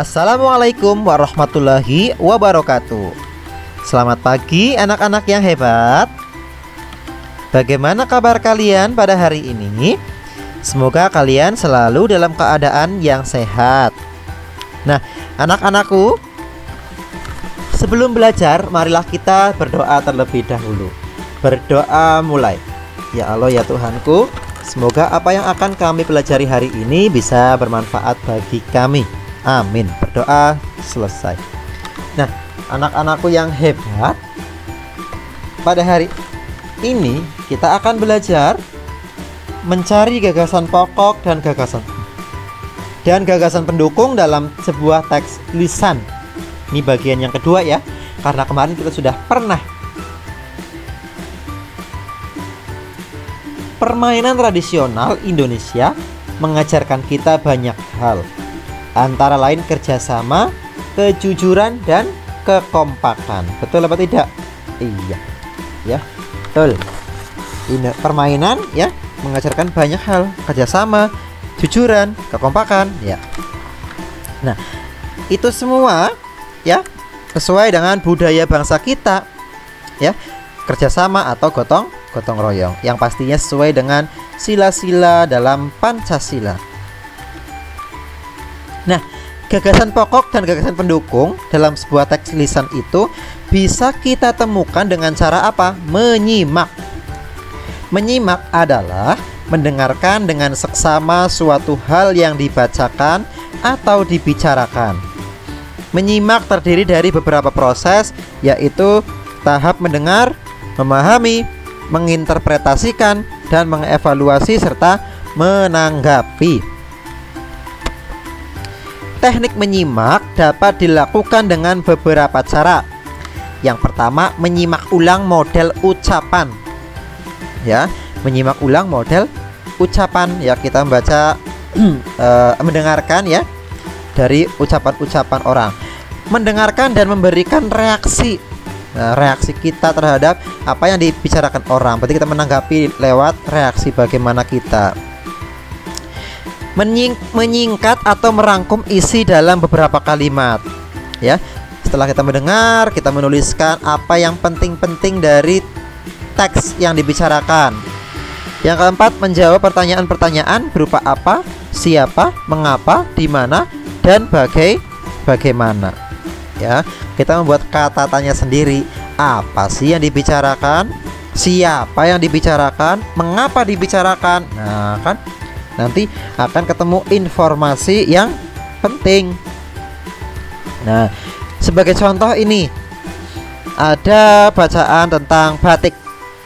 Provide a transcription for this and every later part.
Assalamualaikum warahmatullahi wabarakatuh. Selamat pagi anak-anak yang hebat. Bagaimana kabar kalian pada hari ini? Semoga kalian selalu dalam keadaan yang sehat. Nah, anak-anakku, sebelum belajar, marilah kita berdoa terlebih dahulu. Berdoa mulai. Ya Allah ya Tuhanku, semoga apa yang akan kami pelajari hari ini bisa bermanfaat bagi kami. Amin. Berdoa selesai. Nah, anak-anakku yang hebat, pada hari ini kita akan belajar mencari gagasan pokok dan gagasan pendukung dalam sebuah teks lisan. Ini bagian yang kedua ya, karena kemarin kita sudah pernah. Permainan tradisional Indonesia mengajarkan kita banyak hal, antara lain kerjasama, kejujuran, dan kekompakan. Betul apa tidak? Iya, ya, betul. Ini permainan ya mengajarkan banyak hal, kerjasama, jujuran, kekompakan. Ya. Nah, itu semua ya sesuai dengan budaya bangsa kita. Ya, kerjasama atau gotong royong, yang pastinya sesuai dengan sila-sila dalam Pancasila. Nah, gagasan pokok dan gagasan pendukung dalam sebuah teks lisan itu bisa kita temukan dengan cara apa? Menyimak. Menyimak adalah mendengarkan dengan seksama suatu hal yang dibacakan atau dibicarakan. Menyimak terdiri dari beberapa proses, yaitu tahap mendengar, memahami, menginterpretasikan, dan mengevaluasi serta menanggapi. Teknik menyimak dapat dilakukan dengan beberapa cara. Yang pertama, menyimak ulang model ucapan. Ya, menyimak ulang model ucapan. Ya, kita membaca mendengarkan ya dari ucapan-ucapan orang. Mendengarkan dan memberikan reaksi. Nah, reaksi kita terhadap apa yang dibicarakan orang. Berarti kita menanggapi lewat reaksi bagaimana kita. Menyingkat atau merangkum isi dalam beberapa kalimat. Ya, setelah kita mendengar, kita menuliskan apa yang penting-penting dari teks yang dibicarakan. Yang keempat, menjawab pertanyaan-pertanyaan berupa apa, siapa, mengapa, di mana, dan bagaimana. Ya, kita membuat kata tanya sendiri. Apa sih yang dibicarakan? Siapa yang dibicarakan? Mengapa dibicarakan? Nah, kan nanti akan ketemu informasi yang penting. Nah, sebagai contoh ini ada bacaan tentang batik.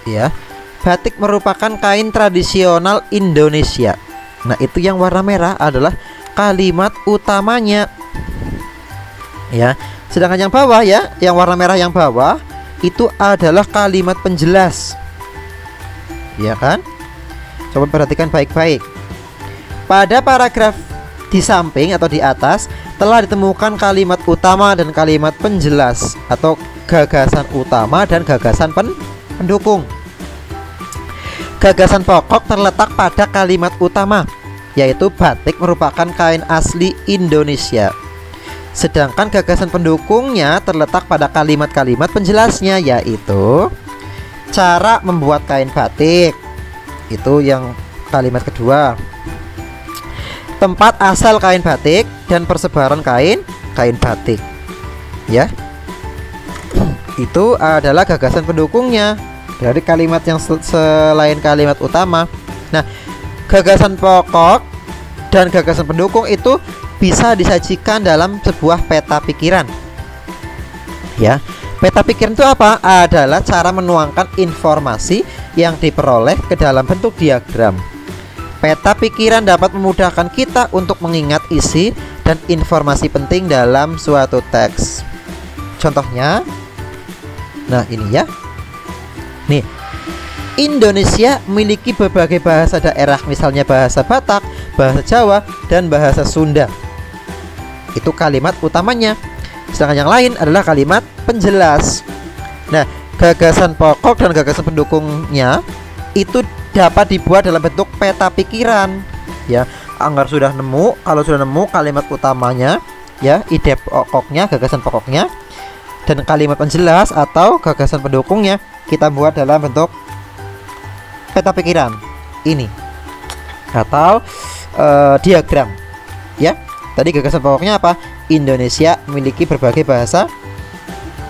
Ya, batik merupakan kain tradisional Indonesia. Nah, itu yang warna merah adalah kalimat utamanya. Ya, sedangkan yang bawah ya, yang warna merah yang bawah itu adalah kalimat penjelas. Ya kan? Coba perhatikan baik-baik. Pada paragraf di samping atau di atas telah ditemukan kalimat utama dan kalimat penjelas atau gagasan utama dan gagasan pendukung. Gagasan pokok terletak pada kalimat utama, yaitu batik merupakan kain asli Indonesia. Sedangkan gagasan pendukungnya terletak pada kalimat-kalimat penjelasnya, yaitu cara membuat kain batik. Itu yang kalimat kedua. Tempat asal kain batik dan persebaran kain batik. Ya, itu adalah gagasan pendukungnya dari kalimat yang selain kalimat utama. Nah, gagasan pokok dan gagasan pendukung itu bisa disajikan dalam sebuah peta pikiran. Ya, peta pikiran itu apa? Adalah cara menuangkan informasi yang diperoleh ke dalam bentuk diagram. Peta pikiran dapat memudahkan kita untuk mengingat isi dan informasi penting dalam suatu teks. Contohnya, nah ini ya. Nih, Indonesia memiliki berbagai bahasa daerah, misalnya bahasa Batak, bahasa Jawa, dan bahasa Sunda. Itu kalimat utamanya. Sedangkan yang lain adalah kalimat penjelas. Nah, gagasan pokok dan gagasan pendukungnya itu dapat dibuat dalam bentuk peta pikiran. Ya, agar sudah nemu, kalau sudah nemu kalimat utamanya, ya, ide pokoknya, gagasan pokoknya, dan kalimat penjelas atau gagasan pendukungnya kita buat dalam bentuk peta pikiran ini atau diagram, ya. Tadi gagasan pokoknya apa? Indonesia memiliki berbagai bahasa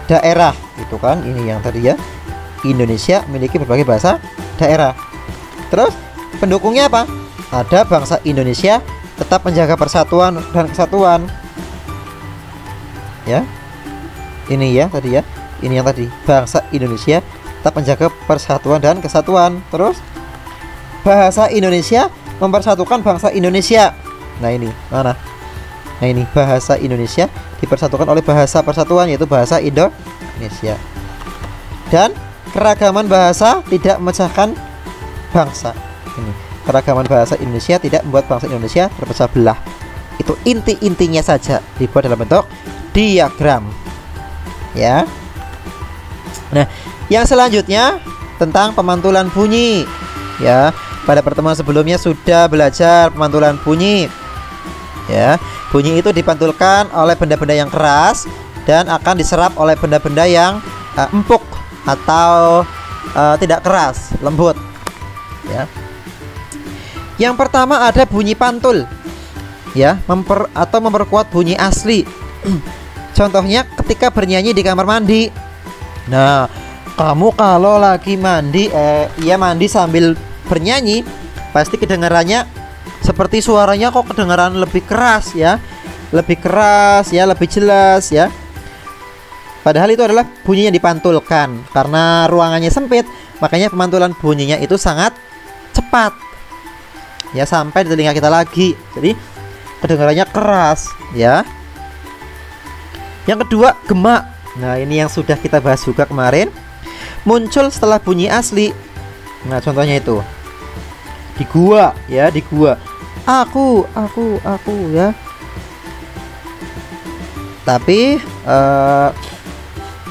daerah, gitu kan? Ini yang tadi ya, Indonesia memiliki berbagai bahasa daerah. Terus pendukungnya apa? Ada bangsa Indonesia tetap menjaga persatuan dan kesatuan, ya. Ini ya tadi ya, ini yang tadi, bangsa Indonesia tetap menjaga persatuan dan kesatuan. Terus bahasa Indonesia mempersatukan bangsa Indonesia. Nah ini mana? Nah ini bahasa Indonesia dipersatukan oleh bahasa persatuan, yaitu bahasa Indonesia. Dan keragaman bahasa tidak memecahkan bangsa. Ini keragaman bahasa Indonesia tidak membuat bangsa Indonesia terpecah belah. Itu inti-intinya saja dibuat dalam bentuk diagram, ya. Nah, yang selanjutnya tentang pemantulan bunyi, ya. Pada pertemuan sebelumnya sudah belajar pemantulan bunyi, ya. Bunyi itu dipantulkan oleh benda-benda yang keras dan akan diserap oleh benda-benda yang empuk atau tidak keras, lembut, ya. Yang pertama ada bunyi pantul, ya, memperkuat bunyi asli. Contohnya ketika bernyanyi di kamar mandi. Nah, kamu kalau lagi mandi, mandi sambil bernyanyi, pasti kedengarannya seperti suaranya kok kedengaran lebih keras, ya, lebih keras, ya, lebih jelas, ya. Padahal itu adalah bunyi yang dipantulkan. Karena ruangannya sempit, makanya pemantulan bunyinya itu sangat cepat, ya, sampai di telinga kita lagi. Jadi kedengarannya keras, ya. Yang kedua, gema. Nah, ini yang sudah kita bahas juga kemarin, muncul setelah bunyi asli. Nah, contohnya itu di gua, ya, di gua. Aku, ya. Tapi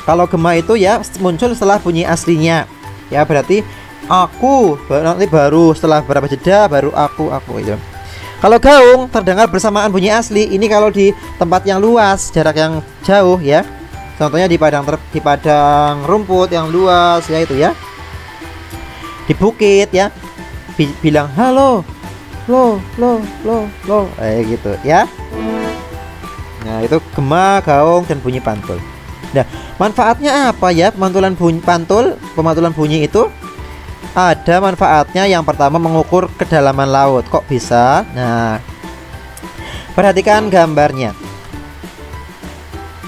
kalau gema itu ya muncul setelah bunyi aslinya. Ya, berarti aku, nanti baru setelah berapa jeda baru aku itu. Kalau gaung terdengar bersamaan bunyi asli. Ini kalau di tempat yang luas, jarak yang jauh, ya. Contohnya di padang rumput yang luas, ya, itu ya. Di bukit, ya. Bilang halo, lo, gitu, ya. Nah, itu gema, gaung, dan bunyi pantul. Nah, manfaatnya apa ya pemantulan bunyi pantul? Pemantulan bunyi itu ada manfaatnya. Yang pertama, mengukur kedalaman laut. Kok bisa? Nah, perhatikan gambarnya,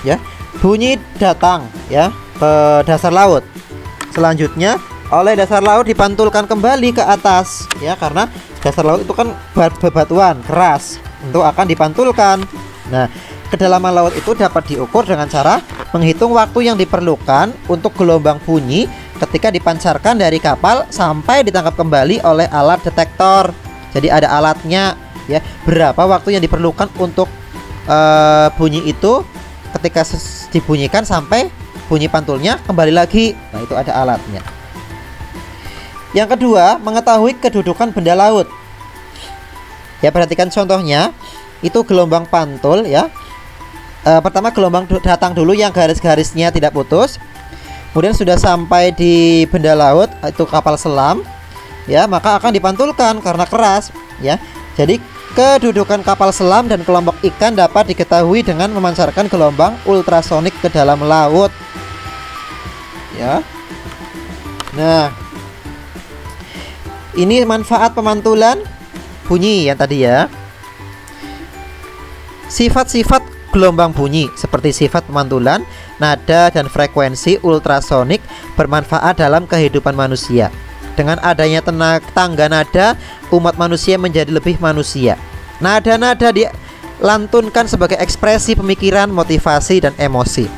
ya. Bunyi datang, ya, ke dasar laut. Selanjutnya oleh dasar laut dipantulkan kembali ke atas, ya, karena dasar laut itu kan bebatuan keras, untuk akan dipantulkan. Nah, kedalaman laut itu dapat diukur dengan cara menghitung waktu yang diperlukan untuk gelombang bunyi ketika dipancarkan dari kapal sampai ditangkap kembali oleh alat detektor. Jadi ada alatnya, ya, berapa waktu yang diperlukan untuk bunyi itu ketika dibunyikan sampai bunyi pantulnya kembali lagi. Nah, itu ada alatnya. Yang kedua, mengetahui kedudukan benda laut. Ya, perhatikan contohnya. Itu gelombang pantul, ya. Pertama gelombang datang dulu yang garis-garisnya tidak putus. Kemudian sudah sampai di benda laut, itu kapal selam, ya, maka akan dipantulkan karena keras, ya. Jadi kedudukan kapal selam dan kelompok ikan dapat diketahui dengan memancarkan gelombang ultrasonik ke dalam laut, ya. Nah, ini manfaat pemantulan bunyi yang tadi, ya. Sifat-sifat gelombang bunyi seperti sifat pemantulan, nada, dan frekuensi ultrasonik bermanfaat dalam kehidupan manusia. Dengan adanya tangga nada, umat manusia menjadi lebih manusia. Nada-nada dilantunkan sebagai ekspresi pemikiran, motivasi, dan emosi.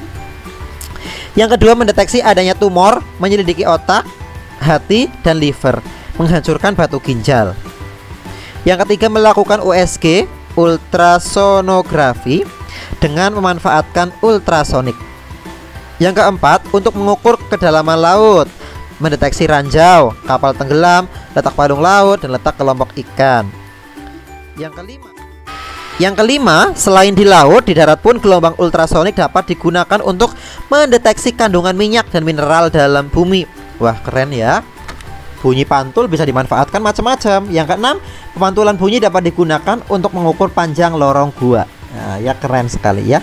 Yang kedua, mendeteksi adanya tumor, menyelidiki otak, hati, dan liver, menghancurkan batu ginjal. Yang ketiga, melakukan USG, ultrasonografi, dengan memanfaatkan ultrasonik. Yang keempat, untuk mengukur kedalaman laut, mendeteksi ranjau, kapal tenggelam, letak palung laut, dan letak kelompok ikan. Yang kelima, Yang kelima, selain di laut, di darat pun gelombang ultrasonik dapat digunakan untuk mendeteksi kandungan minyak dan mineral dalam bumi. Wah, keren ya. Bunyi pantul bisa dimanfaatkan macam-macam. Yang keenam, pemantulan bunyi dapat digunakan untuk mengukur panjang lorong gua. Nah, ya keren sekali ya.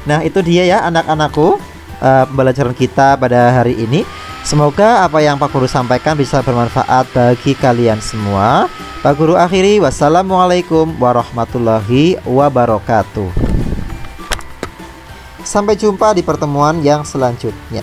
Nah, itu dia ya anak-anakku, pembelajaran kita pada hari ini. Semoga apa yang Pak Guru sampaikan bisa bermanfaat bagi kalian semua. Pak Guru akhiri, wassalamualaikum warahmatullahi wabarakatuh. Sampai jumpa di pertemuan yang selanjutnya.